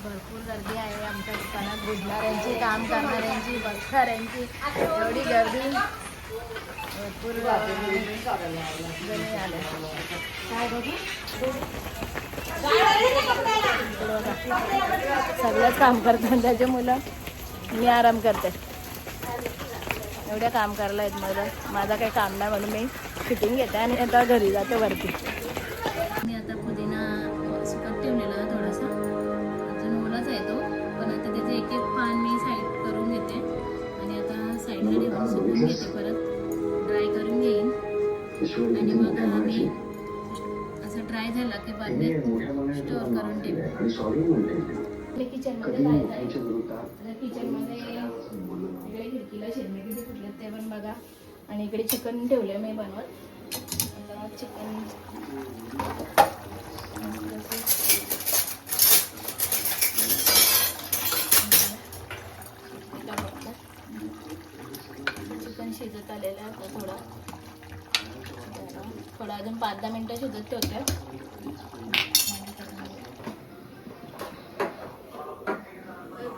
भरपूर गर्दी आहे आमच्या दुकानात. बुडणाऱ्यांची, काम करणाऱ्यांची, बसणाऱ्यांची एवढी गर्दी. भरपूर जण आले. काय बघू सगळंच काम करतात त्याचे मुलं. मी आराम करते. एवढ्या काम करायला आहेत माझा काही काम नाही म्हणून मी फिटिंग घेते आणि आता घरी जाते वरती. मी आता पुदिना सुकत ठेवलेला थोडासा, अजून ओलाच आहे तो, पण आता त्याचे एक एक पान मी साईड करून घेते आणि आता साईडला ठेवून सुकून घेते, परत ड्राय करून घेईन आणि मग मी असं ड्राय झाला की बादलीत स्टोअर करून ठेवेन. किचनमध्ये जायचं आहे. किचनमध्ये इकडे खिडकीला शिरणे किती फुटले ते पण बघा. आणि इकडे चिकन ठेवले मी बनवत. आता चिकन चिकन शिजत आलेलं आहे. आता थोडा अजून 5-10 मिनटं शिजत ठेवते.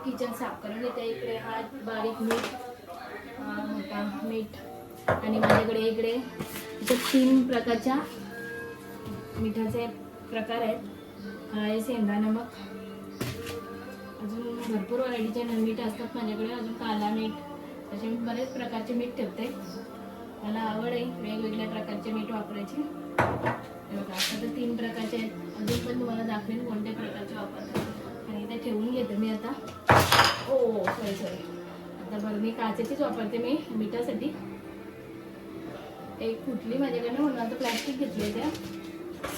किचन साफ करून घेते. इकडे हा बारीक मीठ, मोठा मीठ आणि माझ्याकडे इकडे 3 प्रकारच्या मिठाचे प्रकार आहेत. हा आहे शेंगा नमक, अजून भरपूर व्हरायटीचे मीठ असतात माझ्याकडे, अजून काला मीठ, असे मी बरेच प्रकारचे मीठ ठेवते. मला आवड आहे वेगवेगळ्या प्रकारचे मीठ वापरायची. बघा आता तर 3 प्रकारचे आहेत, अजून पण तुम्हाला दाखवेन कोणत्या प्रकारचे वापरतात. आणि ते ठेवून घेते मी आता. सॉरी आता बरणी काचेचीच वापरते मी मिठासाठी. एक फुटली माझ्याकडनं म्हणून आता प्लॅस्टिक घेतली त्या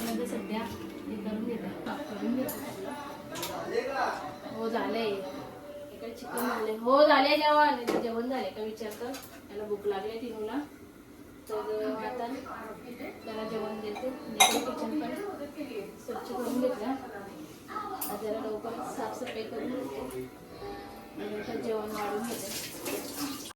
मध्ये सध्या हे करून घेते, करून घेते. हो झालंय इकडे चिकन झाले. हो झाले जेवण. जेवण झाले का विचारतं. त्याला भूक लागली टिनूला, तर आता त्याला जेवण देते. किचन पण स्वच्छ करून घेतलं. जरा लवकर साफसफाई करून घेते. जेवण वाढून घेते.